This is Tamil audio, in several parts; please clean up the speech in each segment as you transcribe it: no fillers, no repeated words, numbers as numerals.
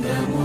பாத்திரம்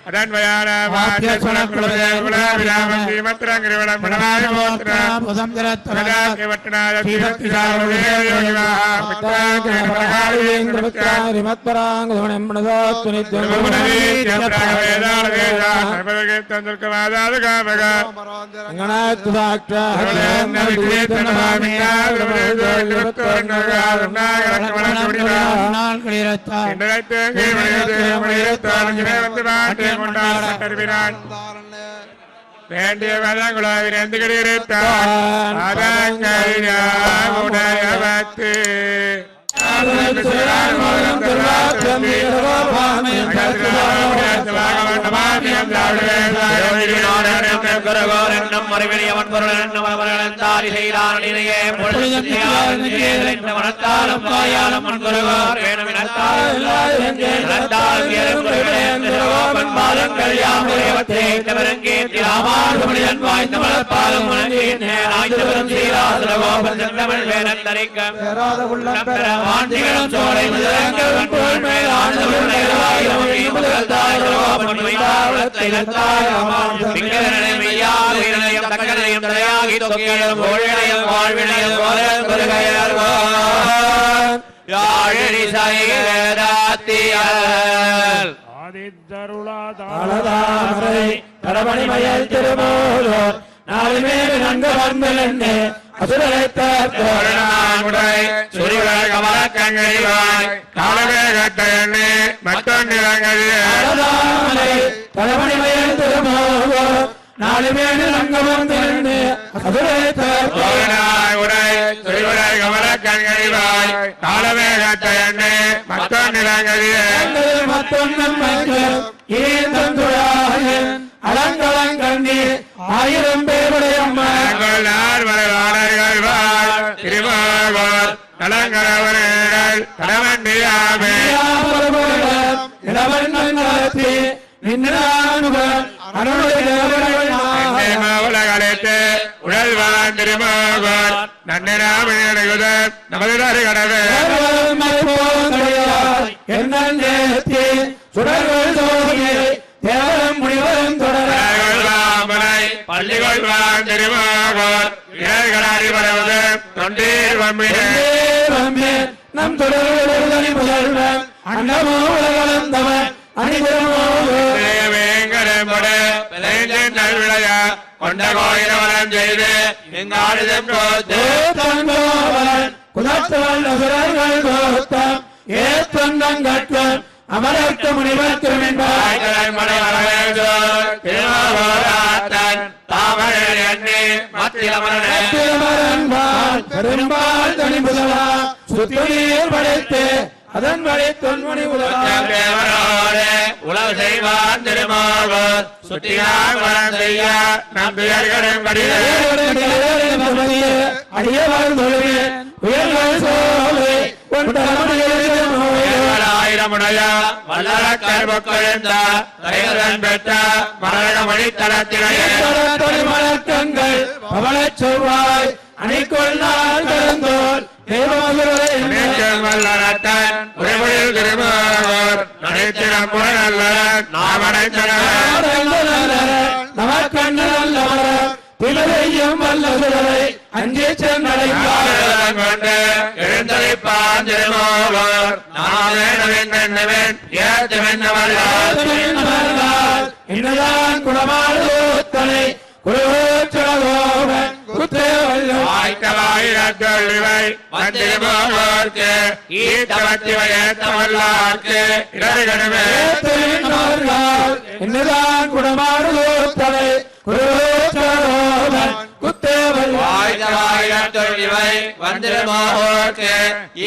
அதன்வயான விராமம் ஸ்ரீமத்ரங்கிரிவடம் பிரணாய மோத்ரம் சதாக்கி வட்டநாத வேண்டிய வதங்குளாவிரந்து கிடைத்தான் உடையவத்து கடமணிமயல் திருமூலோர் நாலு மேல் நன்கு வந்தலென்னு கடமணிமயல் திருமூலோர் நாலு மேல் நன்கு வந்தலென்னு அலங்கலங்கண்ணி ஆயிரம் பேருடைய திருமாவர் கலங்கரவர்கள் கடவண்டியாமே உலகழைத்து உடல்வான் திருமாவர் நன்னிராம நமது கடவே சுடர்கள் தேவரம் முனிவரும் தொடராமலை பள்ளிகள் வாழ் திருமாவர் இளைகளாடி வருவது தொண்டீர் வம்பி நம் தொடர்பு முதல்வன் அன்னமோ உலகளந்தவன் அணிவேங்கடமுடைய கொண்ட கோயிலவனம் செய்து இங்காடுதம் குலத்தவர்கள் கோத்தம் ஏத்தங்கட்டும் அமரர்த்த முனிவர் திருமென்பாய் பெரும்பால் தனி முதலா சுத்துநீர் படைத்து அதன் வழி தொன்மணி உலக செய்வான் திருமாவர் சுட்டியார் வரம் செய்ய நம்பியர்களும் அடியவர் உயர்கள் சோலை ஆயிரமுடைய வல்லர கருமக்கழுந்த தலைவரன் பெற்ற மரணமணி தளத்தினை மலர்க்கங்கள் பவள செவ்வாய் அணிக்கொள் நாள் கடந்தோல் வல்லரத்தன் உரைமொழியில் திருமாவர் நடைத்திடம் முரணல்ல நமக்கண்ண திலதையும் வல்லதுரை அஞ்சே சென்றடைந்து எழுந்தளிப்பான் திருமாவர் என்னதான் குணமான குருச்சோவன் குத்தேவல்லும் ஆயிரத்தொழிவை வந்திருப்போர்க்கு ஈத்தவத்திவை ஏத்தவல்லார்க்கு இடர்கடுமே என்னதான் குடமாடுதோத்தலை குருச்சரோவன் குத்தேவல் ஆயிரத்தொழிவை வந்திருப்போர்க்கு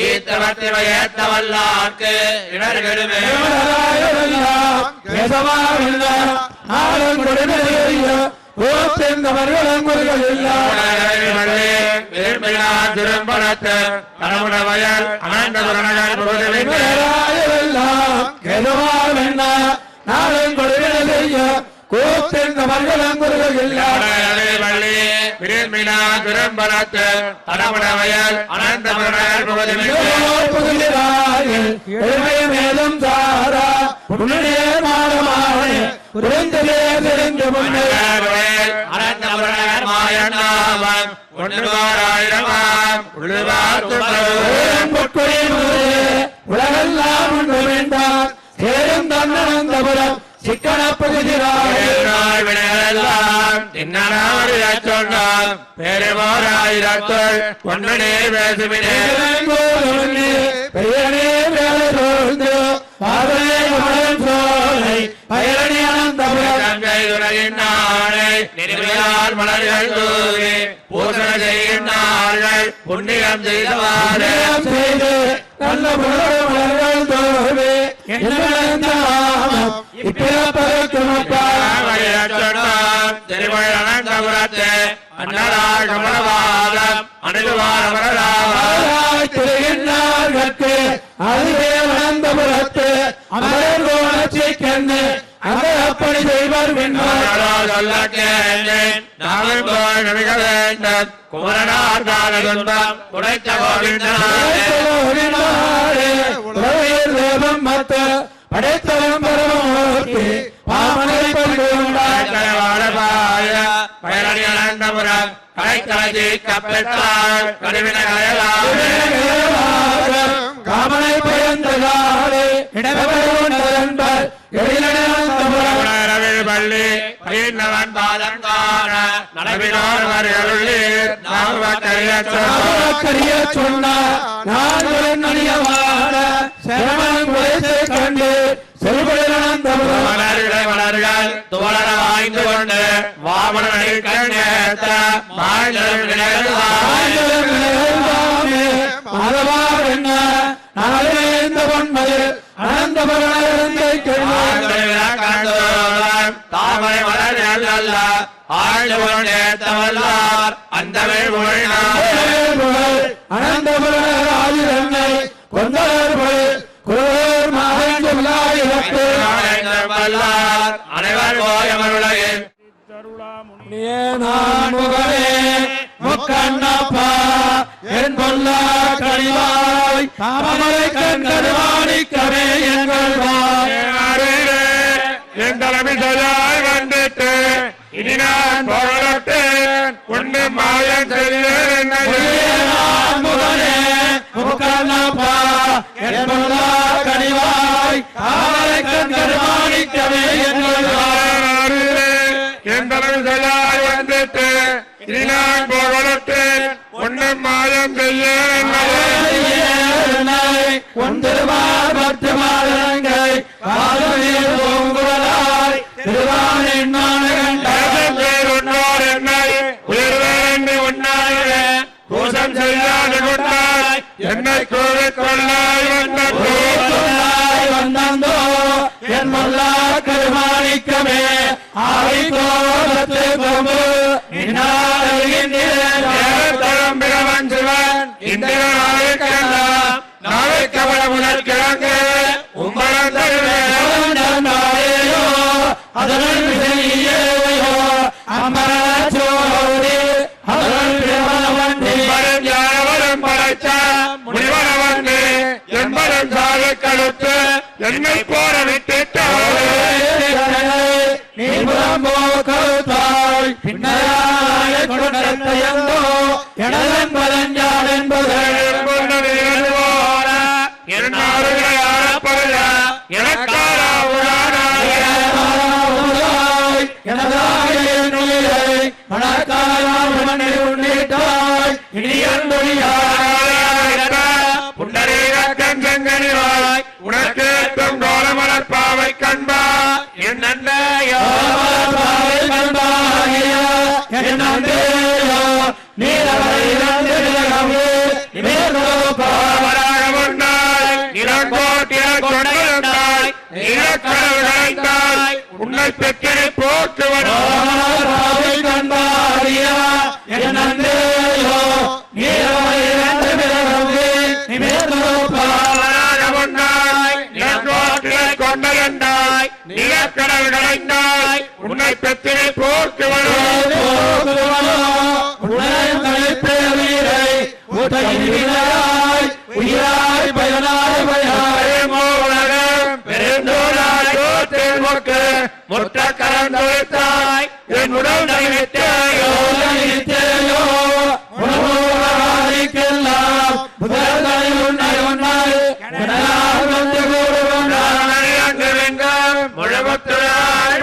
ஈத்தவத்திவை ஏத்தவல்லார்க்கு இடர்கடுமே திரும்பலத்து கடவுட வயல் அனந்தபுரணகர் நாளும் கொடுவினைய திரும்பலத்து கடவுட வயல் அனந்தபுரணகர் மேலும் சாரா உன்னுடைய மாடமானே புரிந்ததே தெரிந்து அனந்தபுரணகர் மாயண்ணாவன் உலகெல்லாம் ஒன்று வேண்டாம் சேரும் தன்னந்தபுரம் சிக்கன சொன்னான் பெருமோராயிரத்தோள் ஒன்றனே பேசுவினே பெரியனே வேலை சோழ்ந்து பாதனே சோலை பயரணி அனந்தபுரம் நாளை நினைவிலால் மலர்கள் தூவி பூசண செய்கின்றார்கள் புண்ணியம் செய்து நல்ல மலர்கள் தோவே திருமணந்தபுரத்து அன்னரால் கமலவாதம் அணுகுவாரவர்களாகற்கு அதுவே அனந்தபுரத்து அமரர் கோணத்தை கண்டு அந்த அப்படி செய்வார் சொல்ல கேட்டேன் நாமும் போய் நமிக வேண்டும் குமரனார் கால துன்பம் உடைத்த தேவம் மத்த படைத்தவம் பரமூர்த்தி பாமனை பயணி அனந்தபுரம் கலைக்கலஜி கப்பெற்றால் கருவின காமனை பயந்ததாலே இடம்பெறுவர் பள்ளி பயிர்ந்தவன் பாதம் காண நலவினோர் வருகிறீர் கரிய சொன்னார் நான் நனியவான சேமன் குலைத்தை கண்டு செல்வழந்தபுரம் வளர்கள் தோழர வாய்ந்து கொண்டு வாமனை கண்ணேத்த மாதவார் என்ன நாளேந்த பொன்மது அனந்தபுரத்தை தாமரை வளர்கள் அல்ல ஆழ்ந்து கொண்டேத்தவல்லார் அந்த அனந்தபுரனை கொண்டவர் குருவர் வல்லார் அனைவர் போயமருளையில் நான் முகமே முக்கண்ணப்பா என் பொல்ல கனிவாய் காமலை கண்கருவாணிக்கவே எங்கள் என் தலைமை சொல்லாய் வந்துட்டு இனி நான் போகட்டேன் ஒன்று மாயம் செய்ய முகனே முக்கண்ணப்பா என் பொல்ல கனிவாய் காமலை கண்கருவாணிக்கவே எங்கள் என் தலைமை சொல்லாய் வந்துட்டு இனி நான் போகட்டேன் ஒன்று மாயம் செய்ய ஒன்றுமார் பத்து மாதங்களை காதலில் பூங்குழலாய் திருவானின் உன்னோர் என்னை உயர்வேண்டி உன்னாயே கோஷம் செய்யாது கொண்டாய் என்னை கோவிக்கொள்ளாய் வந்தோ என் முல்லா கருமாணிக்கமே ஆய் கோலத்து கொம்பு தளம்பிரவன் சிவன் இந்திரனாய்க்கெல்லாம் நாளை கவலமுனர் கிழங்கு உம்பளம் நாளையோ அதனுள் விசையோ அமரச்சோடி அதனுள் யாவரும் படைத்த முனிவனவன் என்பதன் சாலை கழுத்து என்னை போற விட்டு நீ புறம்போ கருத்தாய் பின்னராய கொண்டோ எனதன் பதஞ்சால் என்பது எனதாய் மணக்காய் இனி புண்டரீகன் செங்கனிவாய் உனக்கேற்றும் கோலமலர்பாவை கண்பா என் நன்மையோ உன்னை பெற்றனை போற்றுவனோ கொண்டகண்டாய் நிலக்கடல் கலைந்தாய் உன்னை பெற்றனை போற்றுவனோ உயிராய் பயனாய் முற்ற கலந்தாய் என் உடல் நினைத்தேயோ முழவத்துறாய்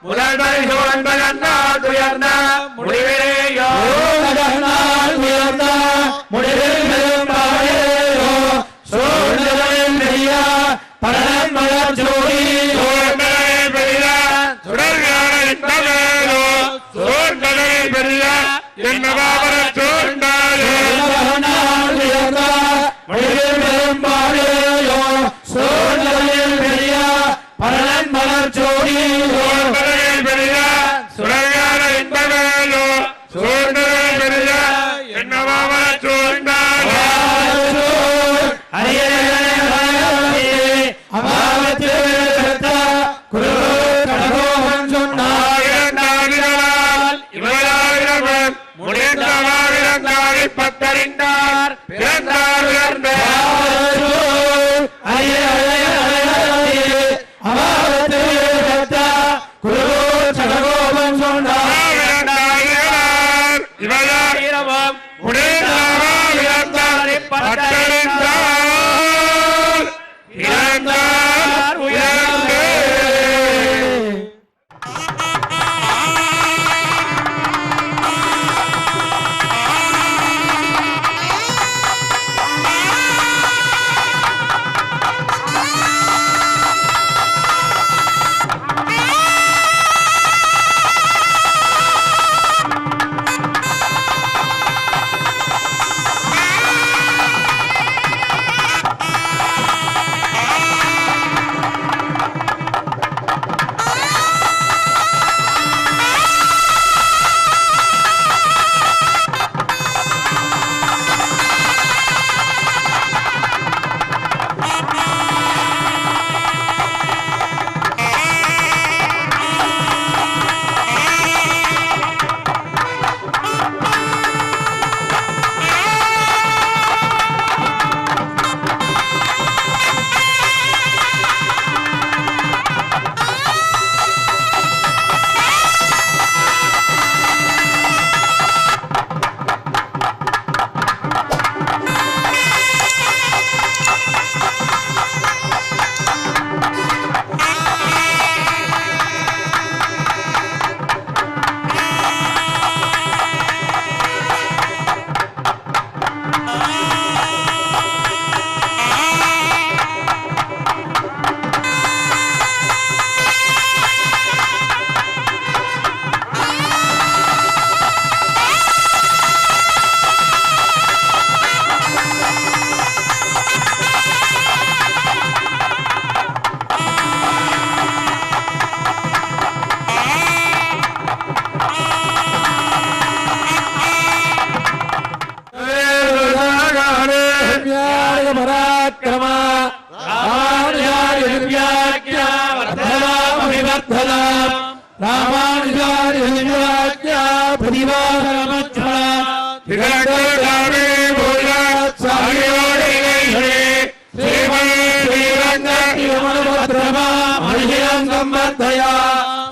முதல்வரை துயர்ந்த முடிவிலேயோ பலன் மலர் ஜோடி பெரிய என்னவாவர சோர்ந்தாயோ பலன் மலர் ஜோடி பெரிய சுடர்கால இன்பவேலோ சோர்ந்ததை பெரிய என்னவாவர சோர்ந்தாயோ பத்தறிந்தார் பிறந்தார் உயர்ந்த சகோபம் சொன்னார் இவரும் உயர்ந்தார் பத்தறிந்தார் இறந்தார் உயர்ந்த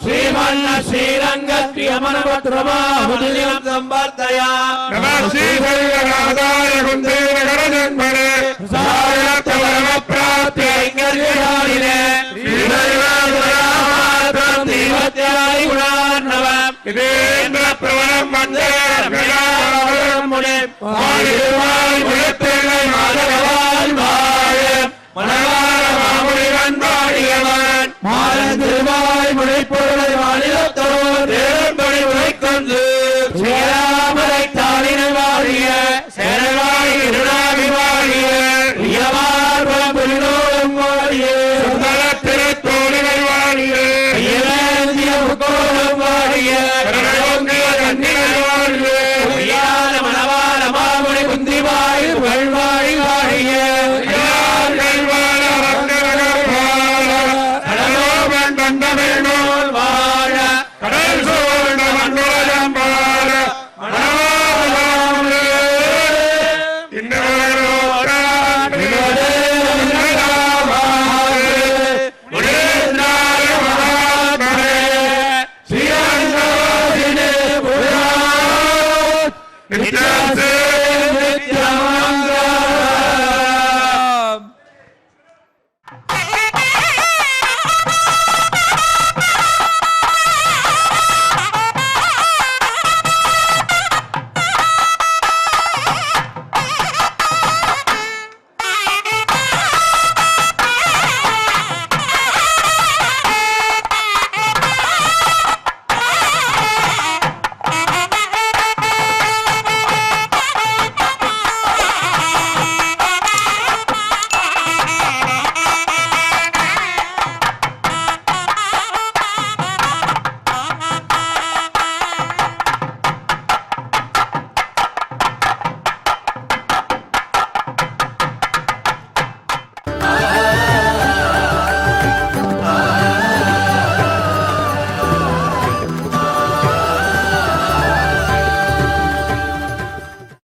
श्रीमन्न श्रीरंगति अमनवत्रमा मुदिलिं संवर्धया नमः श्रीभैरवनाथाय कुन्देरगणजन्मने सायत्तवरम प्राप्ते ऐङ्गर्यहारिणे श्रीभैरवनाथं देवत्याय गुणार्णवम् इदेन्द्र प्रवणं वन्दे मुने மாலிருவாய் முழத்தேனை மாதரவாய் வாழ மணவார மாமுனிவன் பாடியவன் மாலந்திருவாய் முளைப்பொருளை மாநிலத்தோடு